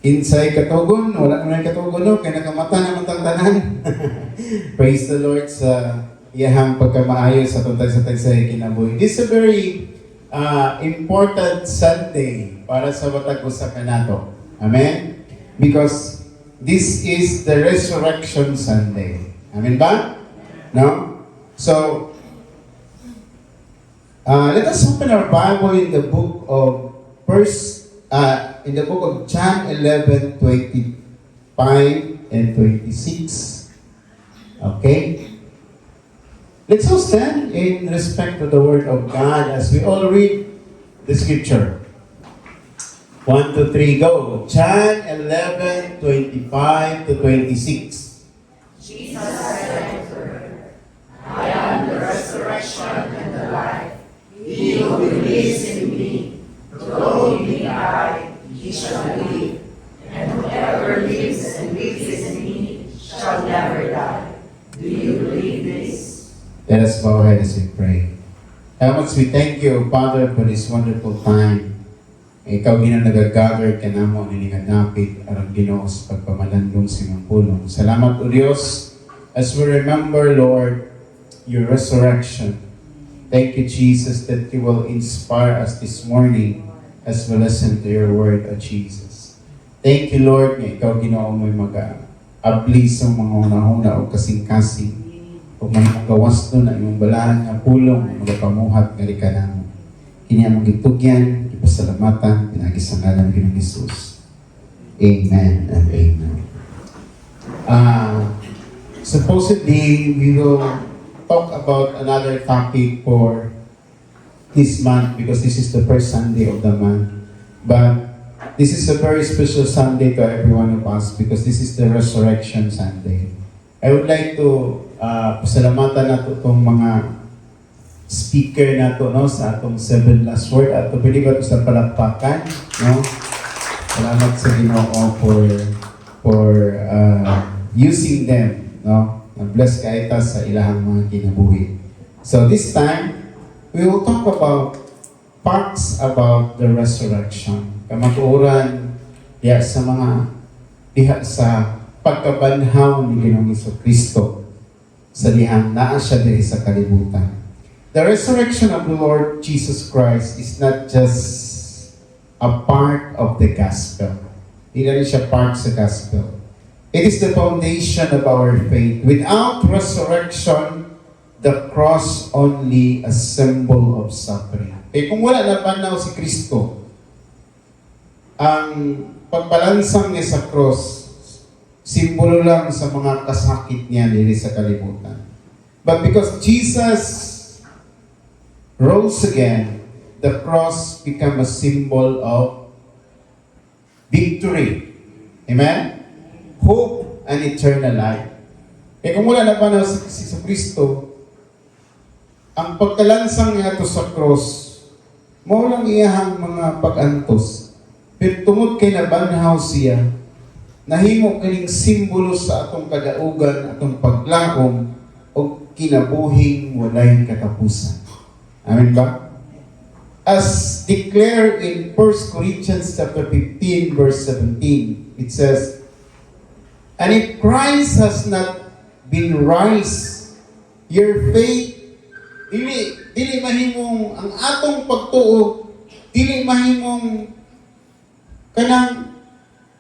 Kinsay katugon, wala naman katugon, no? Kaya nakamata naman tang tanan. Praise the Lord sa iyahang pagkamaayo sa tuntag sa kinabuhi. This is a very important Sunday para sa batag usa kanato. Amen? Because this is the Resurrection Sunday. Amen ba? No? So, let us open our Bible in the book of in the book of John 11:25 and 26. Okay? Let's all stand in respect to the Word of God as we all read the Scripture. 1, 2, 3, go. John 11:25 to 26. Jesus said to her, I am the resurrection and the life. He who believes in me, though he die, he shall live. And whoever lives and believes in me shall never die. Do you believe this? Let us bow our heads and pray. How much we thank you, Father, for this wonderful time. Ikaw ginang nag-gather ka na mo nilingadapit arang Ginoo sa pagpamalandong sa imong pulong. Salamat o Diyos as we remember, Lord, your resurrection. Thank you, Jesus, that you will inspire us this morning as we listen to your word, O Jesus. Thank you, Lord, nga ikaw Ginoo mo'y mag-abli sa mga una-una o kasing-kasing o may magawas doon na imong balahan nga pulong magapamuhat nga rika namin. Kini ang magitugyan, ipasalamatan, pinagi sa ngalan ng Jesus. Amen and amen. Supposedly, we will talk about another topic for this month because this is the first Sunday of the month. But this is a very special Sunday to every one of us because this is the Resurrection Sunday. I would like to pasalamatan nato itong mga speaker nato no sa atong 7 last word at pwede ba ito sa palakpakan no. Salamat sa Ginoo for using them no. Bless kayo sa ilahang mga kinabuhi. So this time we will talk about parts about the resurrection. Kamatuoran diha sa mga diha sa pagkabanhaw ni Ginoong Jesucristo sa dihang naa siya diri sa kalibutan. The resurrection of the Lord Jesus Christ is not just a part of the gospel. Hindi rin siya part sa gospel. It is the foundation of our faith. Without resurrection, the cross only a symbol of suffering. Kung wala na panaw si Kristo, ang pagbalansang niya sa cross, simbolo lang sa mga kasakit niya dili sa kalibutan. But because Jesus rose again, the cross became a symbol of victory. Amen? Hope and eternal life. Kung wala na pa na si Kristo, ang pagkalansang niya ito sa cross, mo lang iyahang mga pag-antos. Pero tungod kay nabanhaw siya, nahimo kining simbolo sa atong kadaugan, atong paglaom, o kinabuhing walay katapusan. Amen ba? As declared in 1 Corinthians chapter 15, verse 17, it says, and if Christ has not been raised, your faith, dili mahimong, ang atong pagtuo, dili mahimong, kanang,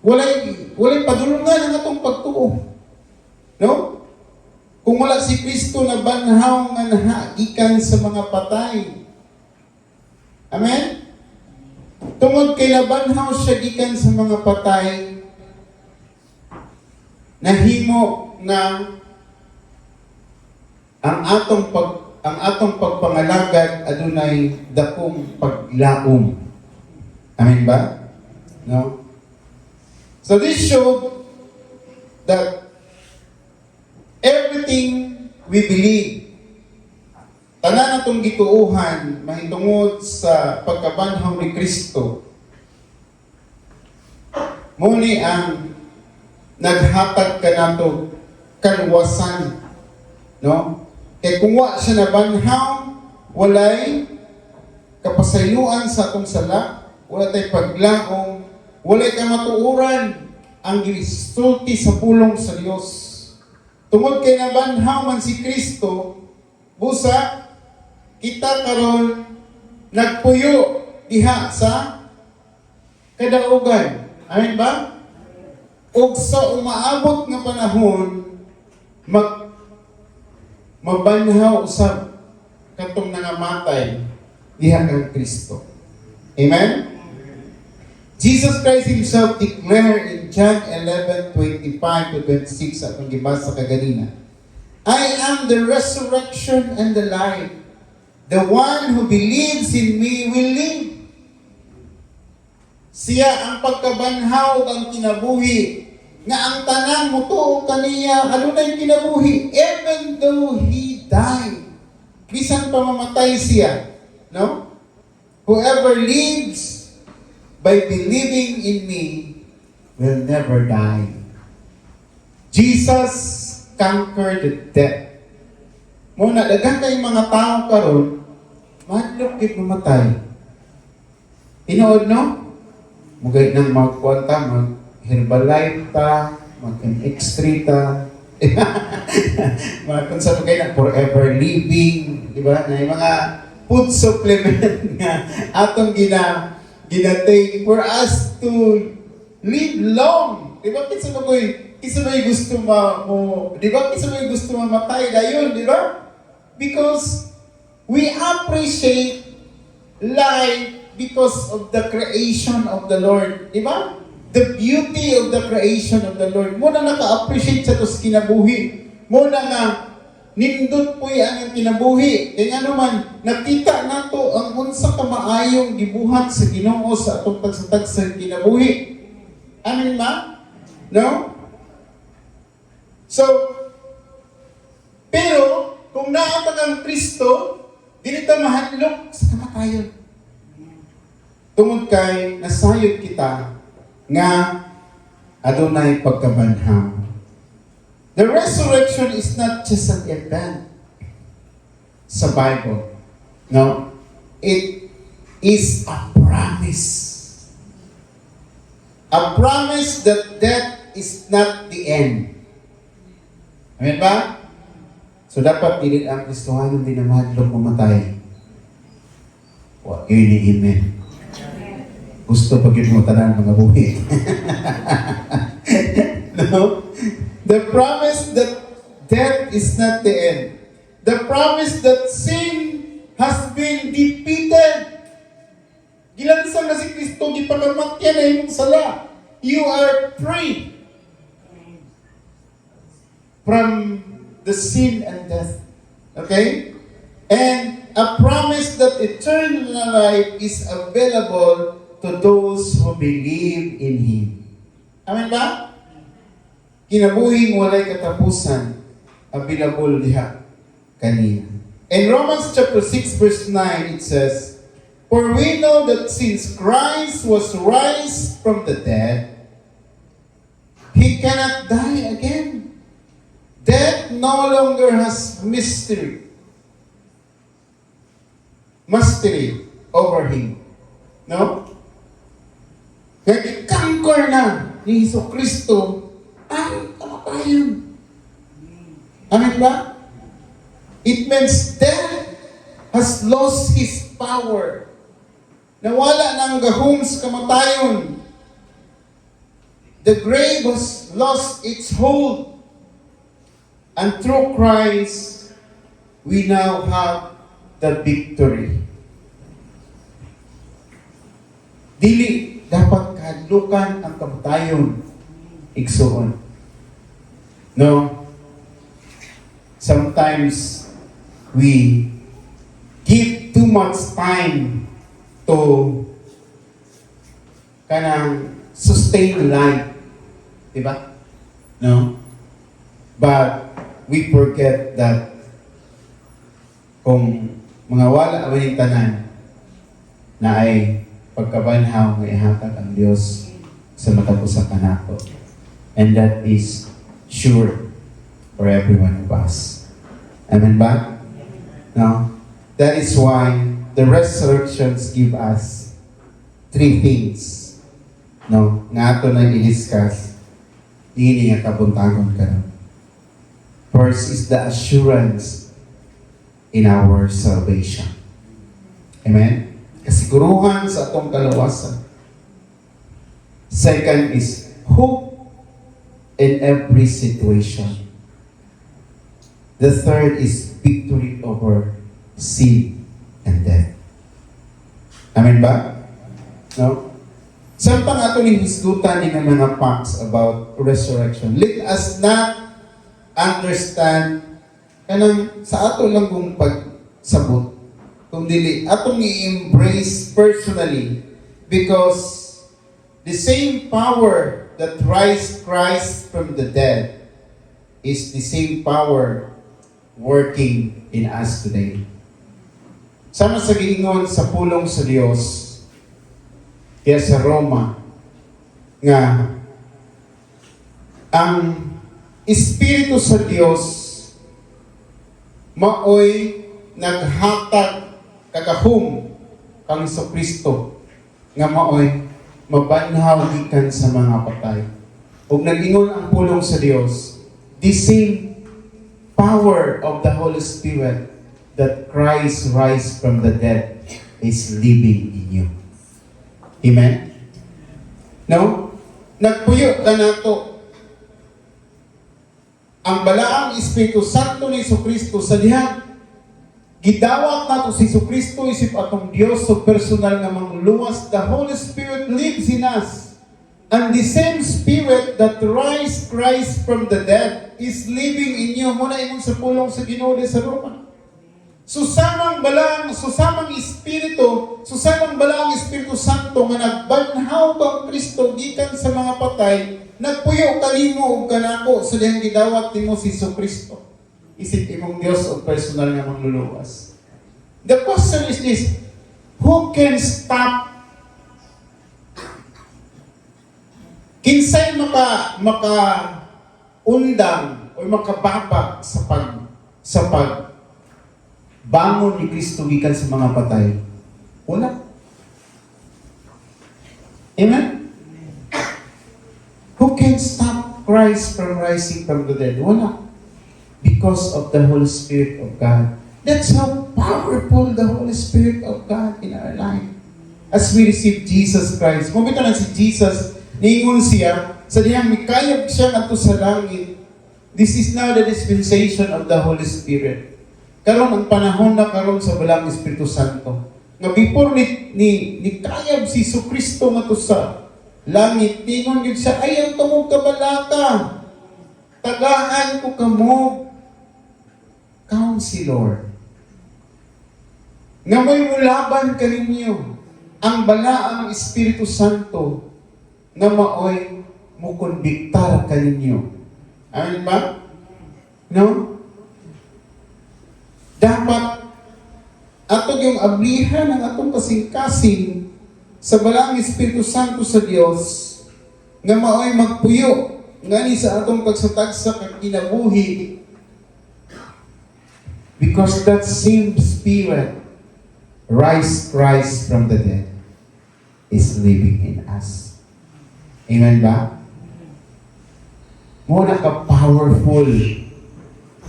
walay padulungan ang atong pagtuo. No? Kung wala si Kristo na banhaw nga nahagikan sa mga patay. Amen? Tungod kay nabanhaw siya gikan sa mga patay, nahimo nga ang atong pagpangalagad adunay dakong paglaom. Amen ba? No? So this showed that everything we believe, tanan natong gituuhan, mahitungod sa pagkabanhaw ni Kristo, muli ang naghatag ka nato kalwasan, no? Kaya kung wa siya nabanhaw, walay kapasayloan sa atong sala, wala tay paglaom, walay ka matuuran ang gisulti sa pulong sa Dios. Tungod kay nabanhaw man si Kristo, busa kita karon nagpuyo diha sa kadaugan. Amen ba? Og sa umaabot nga panahon, mabanhaw usab katong nangamatay diha kang Kristo. Amen? Jesus Christ Himself declared in John 11:25-26 atong gibasa kaganina, I am the resurrection and the life. The one who believes in me will live. Siya ang pagkabanhaw ang kinabuhi, nga ang tanan mo tuo kaniya adunay kinabuhi, even though He died. Bisan pa mamatay siya, no? Whoever lives by believing in me will never die. Jesus conquered the death. Muna, daghang kay mga tao karon, madlok gid mamatay. Tinuod no? Mugay nang magkwanta, mag-Herbalife ta, mag-MX3 ta, kung sa mugay na forever living, di ba? Na yung mga food supplement nga atong ginatake for us to live long. Di ba? Kisa mo gusto di ba? Kisa mo gusto mamatay dayon, di ba? Because we appreciate life because of the creation of the Lord. Di ba? The beauty of the creation of the Lord. Muna naka-appreciate sa tos kinabuhi. Muna nga, nindot po ang kinabuhi. Kaya naman, nakita nato ang unsa ka maayong gibuhat sa Ginoo sa atong pagsatag sa kinabuhi. Amen ma? No? So, pero, kung naatag ang Kristo, dili ta mahadlok sa kamatayon. Tungod kay nasayod kita nga adunay pagkabanhaw. The resurrection is not just an event sa Bible. No? It is a promise. A promise that death is not the end. Amen ba? So dapat dili ang Kristohanon din na mahadlok mamatay. Wa yun amen. Gusto pag yun mo tanan mga buhi. No? The promise that death is not the end. The promise that sin has been defeated. Gilansan na si Kristo, gipagamatyan na imong sala. You are free from the sin and death. Okay? And a promise that eternal life is available to those who believe in Him. Amen ba? Kinabuhing walay katapusan, available diha kaniya. In Romans chapter 6 verse 9 it says, For we know that since Christ was raised from the dead, He cannot die again. Death no longer has mystery over Him. No? Kaya i-conquer na ni Hesus Kristo ang kamatayan. Amen ba? It means death has lost his power. Nawala ng gahom sa kamatayon. The grave has lost its hold. And through Christ, we now have the victory. Dili dapat kahadlukan ang kamatayon. Igsuon. No? Sometimes we give too much time to kanang sustain life. Diba? No? But we forget that kung mga wala ang tanan na ay pagkabanhaw nga ihatag ang Dios sa matapusan nato. And that is sure for every one of us. Amen ba? No? That is why the resurrections give us three things. no, nga ato na i-discuss, hindi nga kabuntagon ka no. First is the assurance in our salvation. Amen? Kasiguruhan sa atong kalawasan. Second is hope in every situation. The third is victory over sin and death. Amen ba? No? Samtang ato ni hisgutan ni mga facts about resurrection, let us not understand kanang sa ato lang kung pagsabot, kung dili atong i-embrace personally, because the same power that raised Christ from the dead is the same power working in us today. Sama sa giingon sa pulong sa Dios kaya sa Roma nga ang Espiritu sa Dios maoy naghatag kagahom kang sa Kristo nga maoy mabanhaw gikan sa mga patay. Ug nag-ingon ang pulong sa Dios, the same power of the Holy Spirit that Christ rise from the dead is living in you. Amen? No? Nagpuyo ka nato ang balaang Espiritu Santo ni Jesucristo sa diha gidawat nato si Jesucristo isip atong Dios so personal nga mangluwas. The Holy Spirit lives in us. And the same Spirit that raised Christ from the dead is living in you. Muna ingon sa pulong sa Ginoo sa Roma. Susamang balaang Espiritu Santo nga nagbanhaw kang Kristo gikan sa mga patay, nagpuyo kanimo ug kanako sa dihang gidawat nimo si Jesucristo. Isip imong Dios o personal nga mangluluwas. The question is this: who can stop? Kinsay maka-undang o makababag sa bangon ni Kristo gikan sa mga patay? Wala. Amen? Who can stop Christ from rising from the dead? Wala. Because of the Holy Spirit of God. That's how powerful the Holy Spirit of God in our life. As we receive Jesus Christ. Kung ito na si Jesus, niingon siya, sa diyang mikayab siya nato sa langit. This is now the dispensation of the Holy Spirit. Karon ang panahon na karon sa balang Espiritu Santo. Nga before ni kayab si Jesucristo nga to sa langit, niingon gyud siya, ayaw kamong kabalaka. Tagaan ko kamo Counselor. Nga may mulaban kaninyo ang balaang Espiritu Santo na maoy mukonbiktar kaninyo. Amen ba? No? Dapat atong yung ablihan ng atong kasing-kasing sa balaang Espiritu Santo sa Dios nga maoy magpuyo ngani sa atong pagsatagsa kag kinabuhi, because that same Spirit raised Christ from the dead is living in us. Amen ba? Muna ka-powerful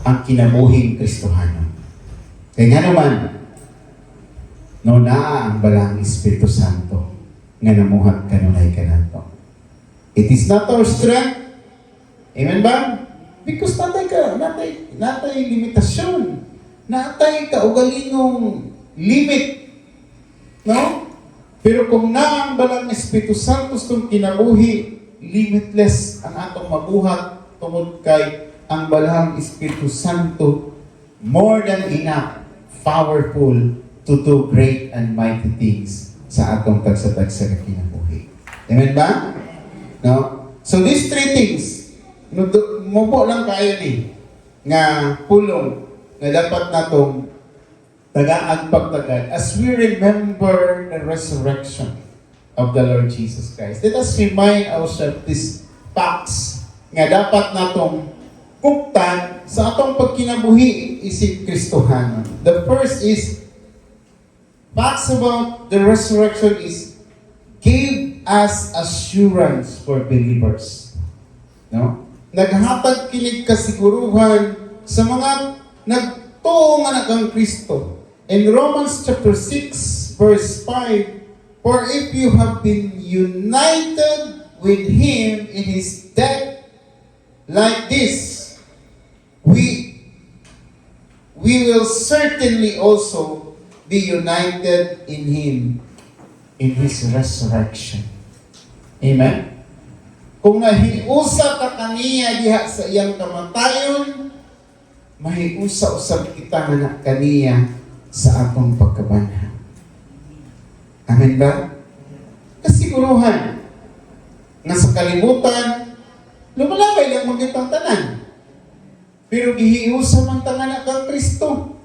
ang kinabuhing Kristohano. Kaya nga naman, no naa ang balang Espiritu Santo nga namuhat kanunay ka nato. It is not our strength. Amen ba? Because natay limitasyon. Natay kaugalingong limit. No? Pero kung na ang balang Espiritu Santo itong kinabuhi, limitless ang atong mabuhat tungod kay ang balang Espiritu Santo more than enough, powerful to do great and mighty things sa atong tagsa-tagsa na kinabuhi. Amen ba? No? So these three things, mubo lang kayo ni nga pulong na dapat natong tagaan pagtagad as we remember the resurrection of the Lord Jesus Christ. Let us remind ourselves these facts nga dapat natong kuptan sa atong pagkinabuhi isip Kristohano. The first is facts about the resurrection is gave us assurance for believers. No? Naghatag kinig kasiguruhan sa mga nagtuo nga kang Kristo. In Romans chapter 6 verse 5, for if you have been united with Him in His death like this, we will certainly also be united in Him in His resurrection. Amen? Kung nahiusa ka kaniya diha sa iyang kamatayon, mahiusa-usab kita nga kaniya sa atong pagkabanhaw. Amen ba? Kasiguruhan nga sa kalibutan, lumalabay lang magitang tanan. Pero gihiusa man tanan kang Kristo.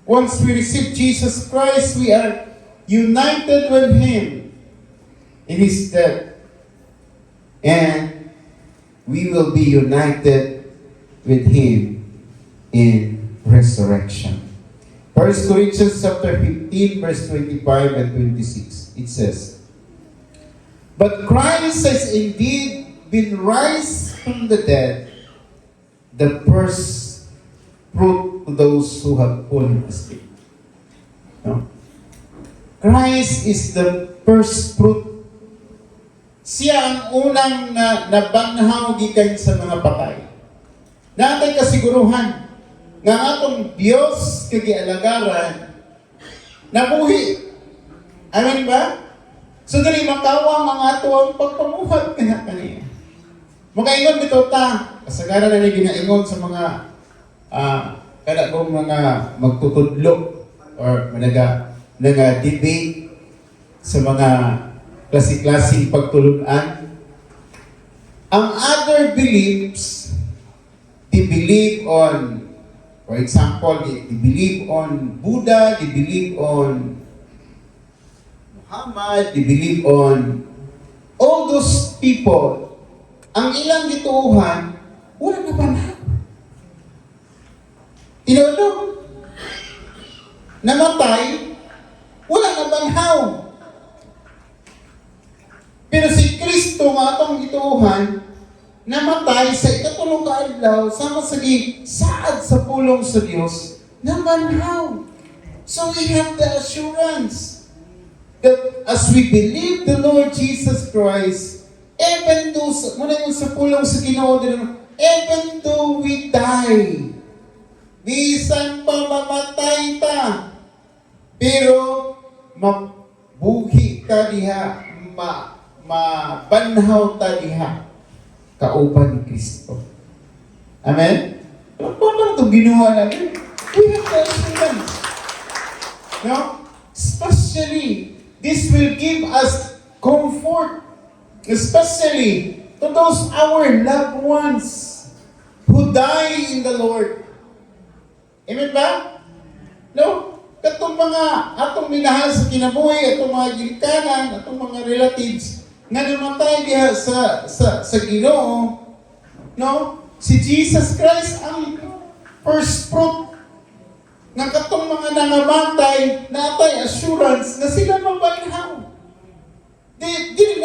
Once we receive Jesus Christ, we are united with Him in His death. And we will be united with Him in resurrection. 1 Corinthians chapter 15, verse 25 and 26. It says, but Christ has indeed been raised from the dead, the first fruit to those who have fallen asleep. No? Christ is the first fruit. Siya ang unang nabanhaw gikan sa mga patay. Natay kasiguruhan nga atong Dios kagialagaran nabuhi. Amen ba? So dali makawang ang ato ang pagpamuhat kaniya. Magaingon bitaw ta, kasagaran na ginaingon sa mga kada kong mga magtutudlo or naga-debate sa mga klase-klaseng pagtulunan. Ang other beliefs, they believe on, for example, they believe on Buddha, they believe on Muhammad, they believe on all those people. Ang ilang gituuhan, wala na banhaw. Tinulog. Namatay, wala na banhaw. Pero si Kristo nga atong gituuhan, namatay sa ikatulong kaadlaw sama sa saad sa pulong sa Dios na banhaw. So we have the assurance that as we believe the Lord Jesus Christ, even though muna yung sa pulong sa Ginoo din, even though we die, bisan pa mamatay ta, pero mabuhi ta diha, mabanhaw ta diha kauban ni Kristo. Amen? Paano ito ginawa natin? We have the assurance. No? Especially, this will give us comfort. Especially to those our loved ones who die in the Lord. Amen ba? No? Katong mga atong minahal sa kinabuhi, atong mga ginikanan, atong mga relatives nga namatay diha sa Ginoo, no? Si Jesus Christ ang first fruit nga katong mga nangamatay natay assurance na sila mabanhaw. Dili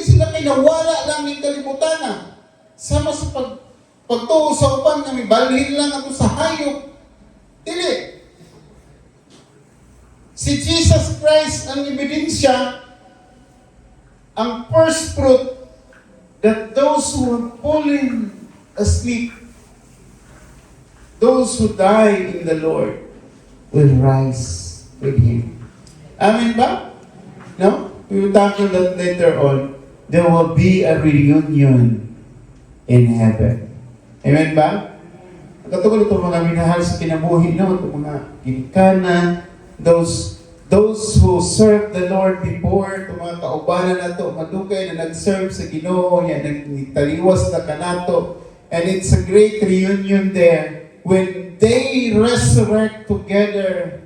sila kinawala lang ng kalibutan. Sama sa pagtuo sa uban nga mibalhin lang ako sa hayop. Dili. Si Jesus Christ ang ebidensya, ang first fruit that those who have fallen asleep, those who die in the Lord, will rise with Him. Amen ba? No? We will tackle that later on. There will be a reunion in heaven. Amen ba? Katulad itong mga minahal sa kinabuhi, no? Itong mga ginikanan, those who served the Lord before, itong mga kaubanan na ito, madugay na nag-serve sa Ginoo, yan, nagtaliwas na kanato. And it's a great reunion there when they resurrect together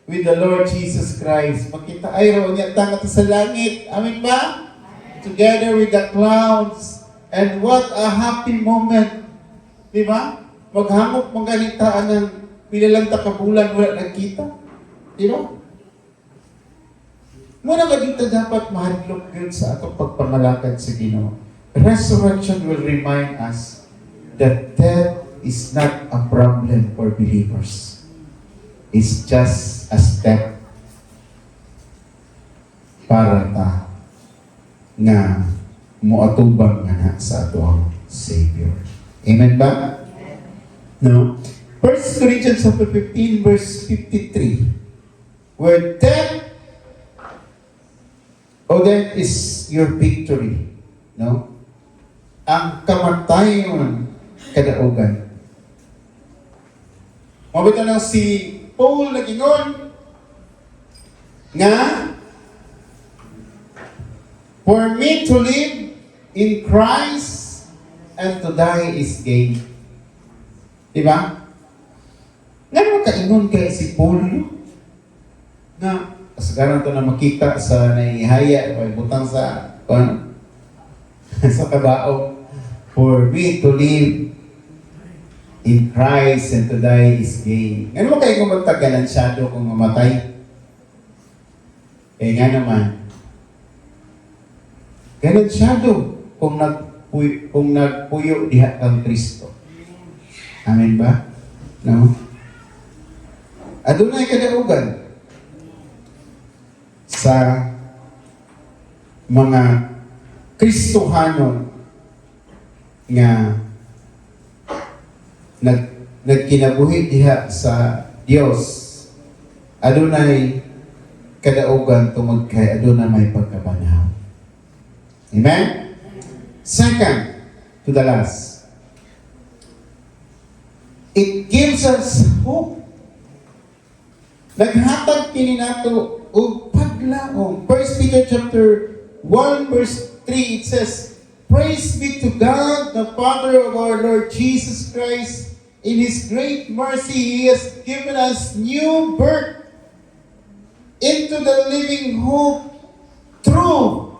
with the Lord Jesus Christ. Makita ay raw niya tangat sa langit. Amen ba? Together with the clouds. And what a happy moment. Di ba? Maghangop magalitaan ng pilalang takabulan wala nagkita. Di ba? Muna ka dito dapat mahadlok yun sa atong pagpangalakad sa Ginoo. Resurrection will remind us that death is not a problem for believers. It's just a step para ta nga muatubang nga na sa atong Savior. Amen ba? No? 1 Corinthians chapter 15 verse 53, where death is your victory. No? Ang kamatayon kadaugan. Mabito lang si Paul nagingon nga for me to live in Christ and to die is gain. Diba? Nga naman kaingon kay si Paul, no? Na kasagaran to na makita sa naihaya o butang sa sa kabao. For me to live in Christ and to die is gain. Ano mo kayo kung magtagalan siya kung mamatay? Eh nga naman, ganun siya kung nagpuyo diha kang Kristo. Amen ba? No? Adunay kadaugan sa mga Kristohanon nga nagkinabuhi diha sa Dios. Adunay kadaugan tungod kay adunay may pagkabanhaw. Amen? Second, to the last. It gives us hope. Naghatag kini nato og paglaom. 1 Peter chapter 1 verse 3, it says, Praise be to God, the Father of our Lord Jesus Christ. In His great mercy, He has given us new birth into the living hope through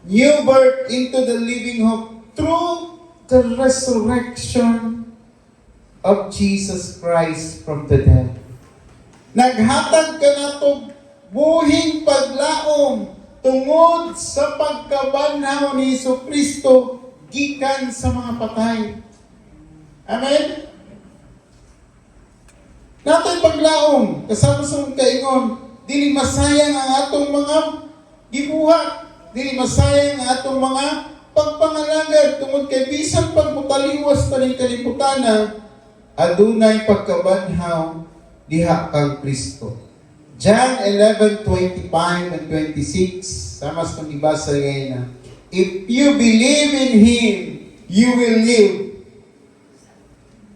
new birth into the living hope through the resurrection of Jesus Christ from the dead. Naghatag ka na to buhing paglaom tungod sa pagkabanhaw ni Jesucristo gikan sa mga patay. Amen? Natay paglaom, kasama sa kaingon, dili masayang ang atong mga gibuhat, dili masayang ang atong mga pagpangalagad tungod kay bisan pagmutaliwas ta ning kaliputana, adunay pagkabanhaw diha kang Kristo. John 11:25 and 26, sama sa ibasa ngayon na, if you believe in Him, you will live.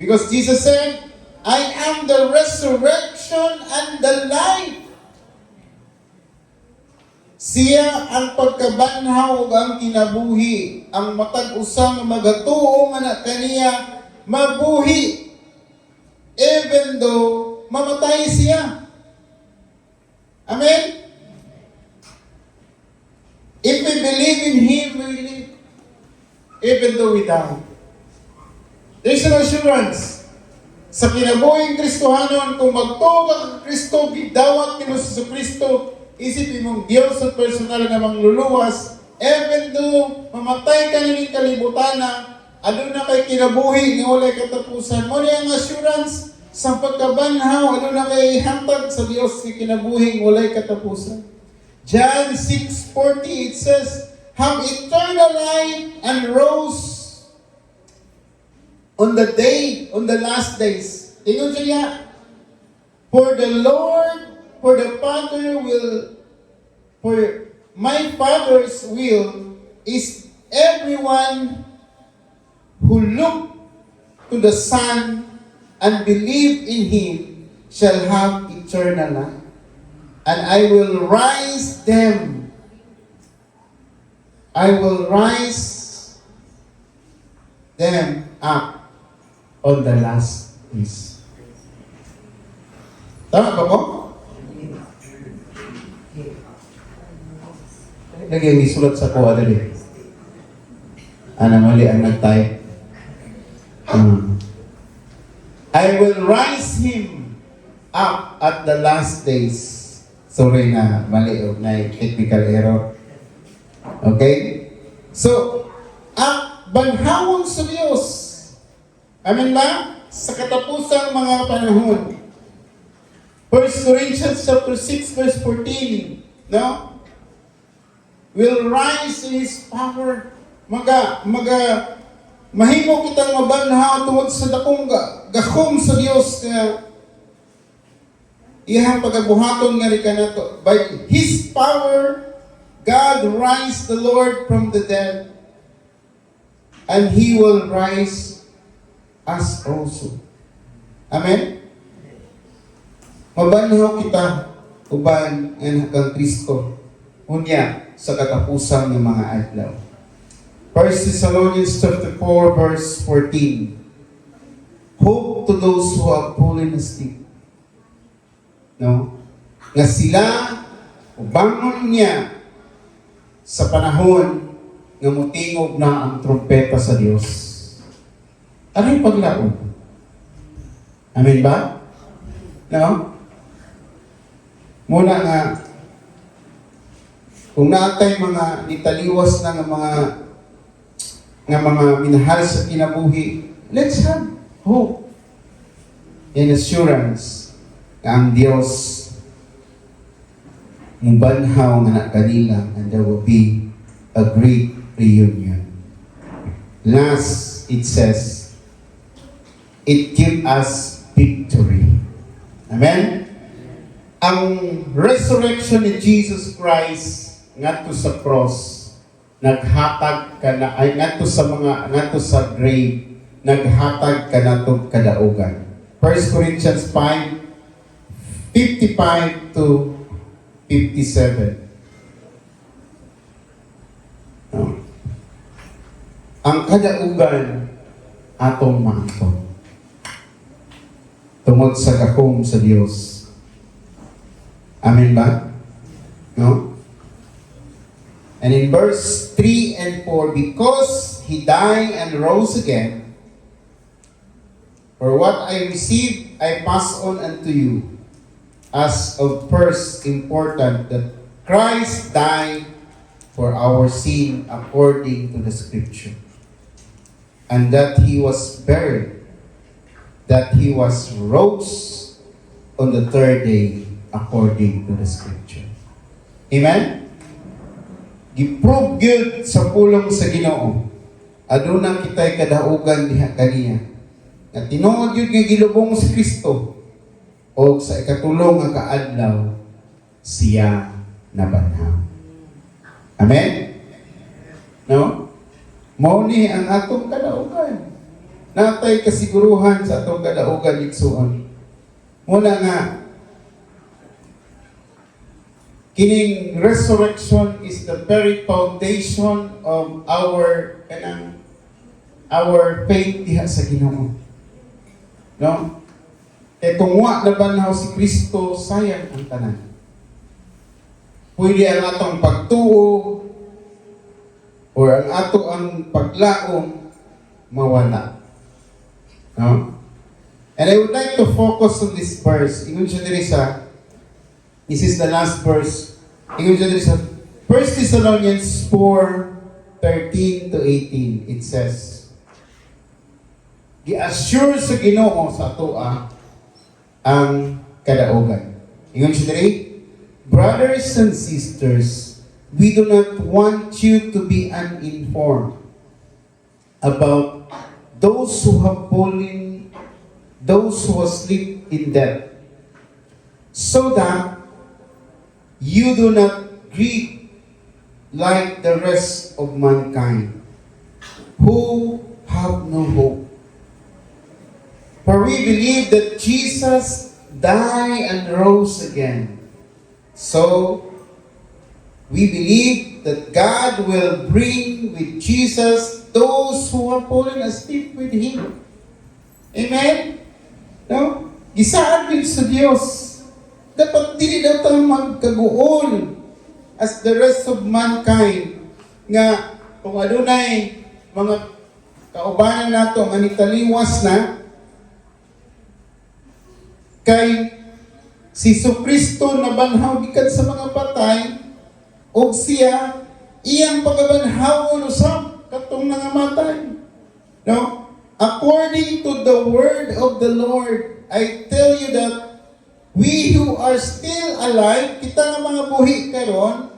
Because Jesus said, I am the resurrection and the life. Siya ang pagkabanhaw ug ang kinabuhi, ang matag usang magatuo nga na kaniya mabuhi, even though mamatay siya. Amen? If we believe in Him, we will live. Even though we die. There's an assurance. Sa kinabuhing Kristohanon, kung magtuo ka kang Kristo, gidawat ni sa Kristo, isipin mong Diyos at personal na mangluluwas, even though mamatay ka niling kalibutana, ano na kay kinabuhi, nga walay katapusan. Mo niya ang assurance sa pagkabanhaw, ano na kay hantag sa Diyos kay kinabuhi, walay katapusan. John 6:40, it says, have eternal life and rose on the last days. Ingon siya, for my Father's will is everyone who look to the Son and believe in Him shall have eternal life. And I will rise them. I will rise them up on the last days. Tama ba po? Lagyan isulat sa kuha dali. Mali ang nag-type. I will rise him up at the last days, Sorry na mali o na technical error. Okay? So, ang banhawon sa Diyos. Amen ba? Sa katapusang mga panahon. 1 Corinthians chapter 6 verse 14, no? Will rise in His power. Mahimo kitang mabanhaw tungod sa dakong gakom sa Dios nga iyang pagabuhaton nga ri kanato. By His power, God raised the Lord from the dead, and He will rise us also. Amen? Mabanhaw kita uban nga kang Kristo unya sa katapusan ng mga adlaw. 1 Thessalonians chapter 4 verse 14. Hope to those who have fallen asleep. No? Nga sila ubangon niya sa panahon nga mutingog na ang trumpeta sa Dios. Ano yung paglaon? Amen ba? No? Muna nga, kung naatay mga nitaliwas na nga mga minahal sa kinabuhi, let's have hope and assurance na ang Diyos mubanhaw nga na kanila, and there will be a great reunion. Last, it says, it give us victory. Amen? Ang resurrection ni Jesus Christ ngadto sa cross, naghatag ka na, ay ngadto sa grave, naghatag ka na itong kadaugan. 1 Corinthians 5:55 to 57. No. Ang kadaugan atong maangkon tungod sa gakom sa Dios. Amen ba? No? And in verse 3 and 4, because He died and rose again, for what I received, I pass on unto you, as of first important, that Christ died for our sin according to the Scripture, and that He was buried, that He was rose on the third day according to the Scripture. Amen? Giprove gyud sa pulong sa Ginoo. Aduna kitay kadaugan diha kaniya. Nga tinuod gyud nga gilubong si Kristo, o sa ikatulong nga kaadlaw siya nabanhaw. Amen? No? Mao ni ang atong kadaugan. Natay kasiguruhan sa atong kadaugan igsuon. Muna nga, kining resurrection is the very foundation of our faith diha sa Ginoo. No? Kung wa na banhaw si Kristo, sayang ang tanan. Pwede ang atong pagtuo or ang ato ang paglaom mawala. No? And I would like to focus on this verse. Ingon siya diri sa, this is the last verse. Ingon siya diri sa 1 Thessalonians 4:13 to 18. It says, gi-assure sa Ginoo sa atoa ang kadaugan. Ingon siya diri, brothers and sisters, we do not want you to be uninformed about those who have fallen, those who sleep in death, so that you do not grieve like the rest of mankind, who have no hope. For we believe that Jesus died and rose again. So, we believe that God will bring with Jesus those who have fallen asleep with Him. Amen? No? Gisaan din sa Diyos. Dapat dili daw tayo magkaguol as the rest of mankind nga kung adunay mga kaubanan nato nga nitaliwas na kay si Kristo na banhaw gikan sa mga patay, o siya iyang pagabanhawon usab katong nangamatay. No? According to the word of the Lord, I tell you that we who are still alive, kita nga mga buhi karon,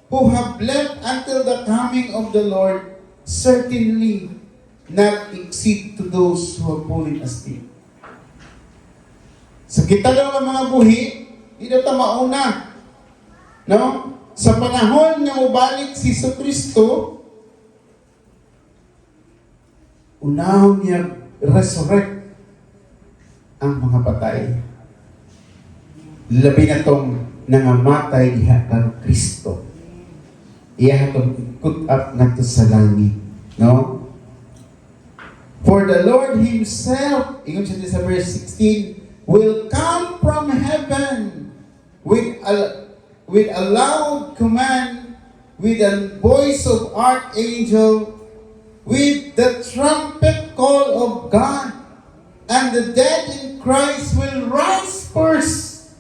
who have left until the coming of the Lord, certainly not exceed to those who have fallen asleep. Sa kita daw ng mga buhi, di daw ta mauna. No? Sa panahon nga ubalik si Kristo, unahon niya resurrect ang mga patay. Labi na tong nangamatay diha kang Kristo. Iya itong ikot up nato sa langit. No? For the Lord Himself, ingon siya sa verse 16, will come from heaven with a loud command, with a voice of archangel, with the trumpet call of God, and the dead in Christ will rise first.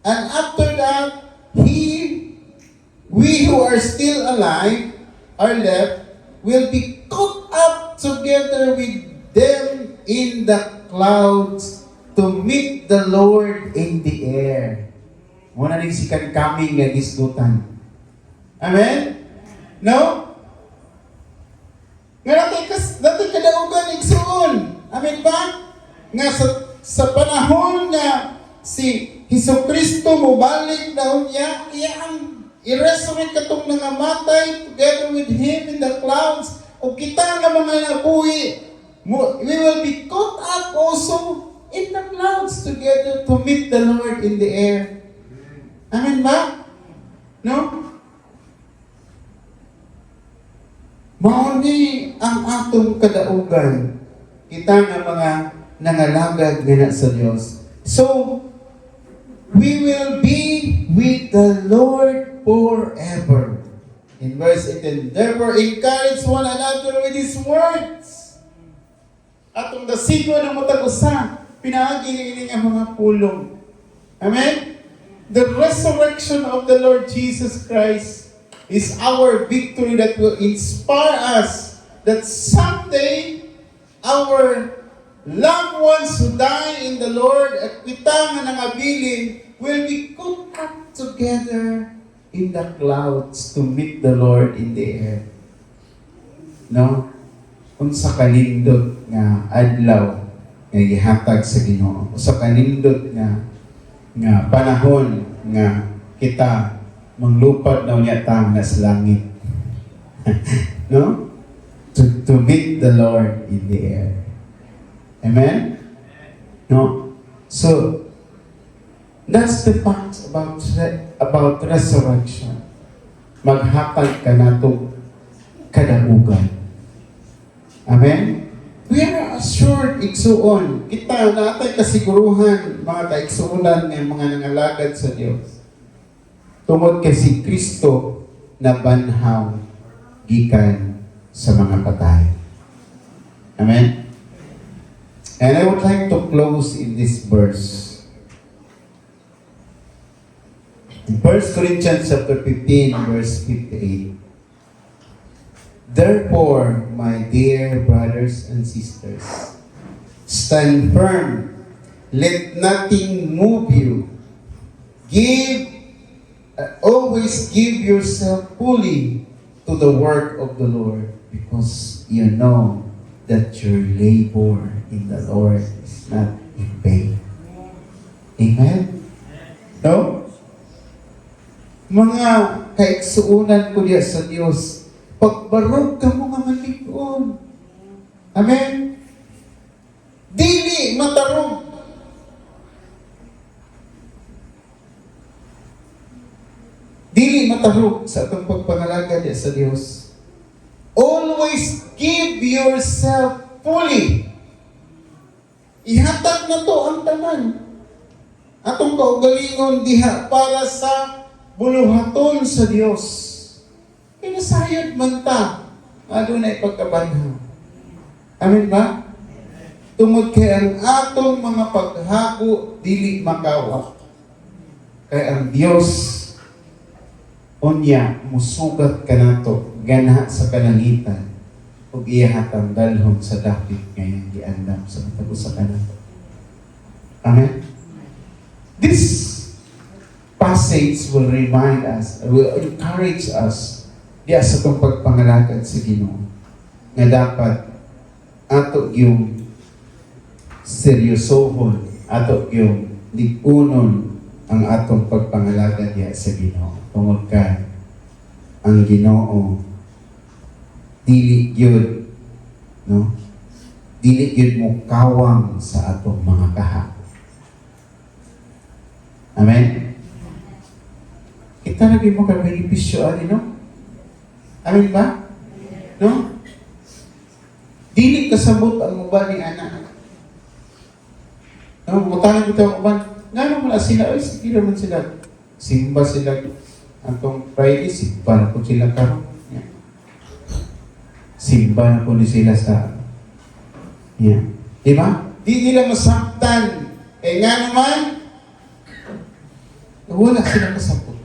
And after that, we who are still alive, are left, will be caught up together with them in the clouds to meet the Lord in the air. Muna rin si coming nga gisgutan. Amen? No? Nga natin kadaugan igsuon. Amen ba? Nga sa panahon nga si Kristo mubalik daw niya, iyang i-resurrect katong nangamatay together with Him in the clouds. O kita nga mga nabuhi, we will be caught up also in the clouds together to meet the Lord in the air. Amen ba? No? Mauni ang atong kadaugan. Kita nga mga nangalagad nga na sa Dios. So, we will be with the Lord forever. In verse 18, therefore encourage one another with these words. Atong dasigo ng matag-usa, pinaagi ini ang mga pulong. Amen? The resurrection of the Lord Jesus Christ is our victory that will inspire us that someday our loved ones who die in the Lord at kita nga nangabilin will be caught up together in the clouds to meet the Lord in the air. No? Kung sa kalindot nga adlaw nga gihatag sa Ginoo, sa kalindot nga panahon nga kita manglupad daw niya tang nas langit. No? To meet the Lord in the air. Amen? No? So, that's the fact about resurrection. Maghatag ka na itong kadaugan. Amen? We are assured, igsuon. Kita natay kasiguruhan, mga taigsuunan ng mga nangalagad sa Diyos. Tungod kay si Kristo na banhaw gikan sa mga patay. Amen? And I would like to close in this verse. In 1 Corinthians chapter 15, verse 58. Therefore, my dear brothers and sisters, stand firm. Let nothing move you. Always give yourself fully to the work of the Lord, because you know that your labor in the Lord is not in vain. Amen? No? Mga kaigsuunan ko diya sa Diyos, pagbarog ka mo nga malig-on. Amen? Dili matarong. Dili matarong sa atong pagpangalaga diya sa Diyos. Always give yourself fully. Ihatag na to ang tanan. Atong kaugalingon diha para sa buluhaton sa Diyos. Pinasayod man ta, adunay pagkabanhaw. Amen ba? Tungod kay ang atong mga paghago dili makawa. Kay ang Dios unya musugat kanato gana sa kalangitan ug iya hatang dalhon sa dapit ngayon giandam sa matag sa kanato. Amen. This passage will remind us, will encourage us diya sa itong pagpangalagad sa Ginoo nga dapat ato yung seryosohon, ato yung ligunon ang atong pagpangalagad diya sa Ginoo. Tungod kay ang Ginoo dili gyud no? Dili gyud mo kawang sa atong mga kahapon. Amen. Kita na mo kay benepisyo ani no? Amen ba? No? Dili kasabot ang uban ni anak. No, mutahan ko ang uban. Ngano man sila, ay sige naman sila. Simba sila atong Friday, simba na po sila karon. Simba na po ni sila sa di ba? Di nila masaktan. Eh nga naman, wala silang kasapot.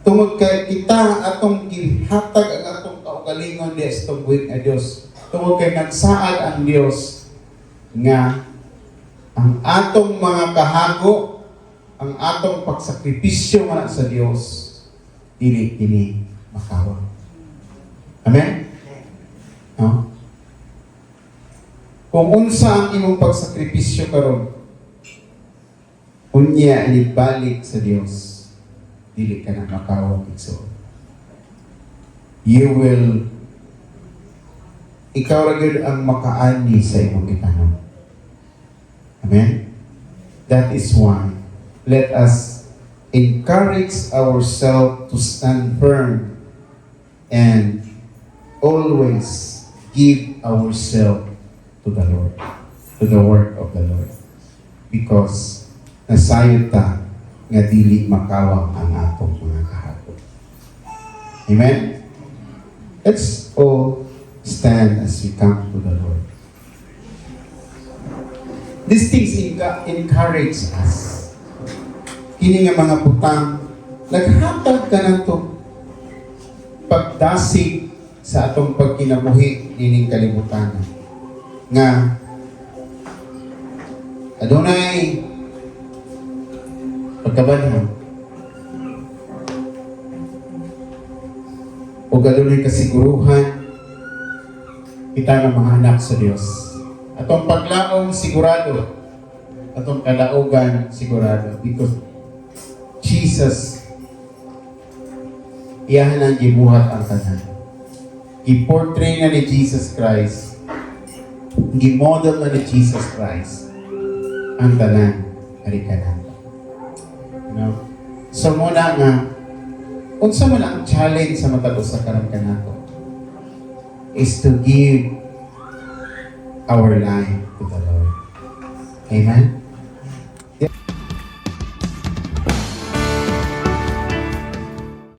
Tungod kay kita atong gihatag ang atong kaugalingon di sa tubuhig nga Dios. Tungod kay nagsaad ang Dios nga ang atong mga kahago, ang atong pagsakripisyo nga sa Dios, dili kini makawa. Amen? No? Kung unsa ang imong pagsakripisyo karon, unya ibalik sa Dios. Dili ka na makawag igsoon. You will, ikaw ra gyud ang makaani sa imong gitanom. Amen? That is why, let us encourage ourselves to stand firm and always give ourselves to the Lord, to the work of the Lord. Because nasayod ta nga dili makawang ang atong mga kahapon. Amen? Let's all stand as we come to the Lord. These things encourage us. Kini nga mga putang, naghatag ka na ito pagdasig sa atong pagkinabuhi nining kalibutan. Nga, adunay pagkabanhan o adunay kasiguruhan kita ng mga anak sa Dios. Atong paglaom sigurado, atong kadaugan sigurado, because Jesus iyahan ang gibuhat ang tanan. I-portray na ni Jesus Christ, gi-model na ni Jesus Christ ang tanan harikanan. So muna nga, unsa man ang challenge sa matag usa karon kanato is to give our life to the Lord. Amen?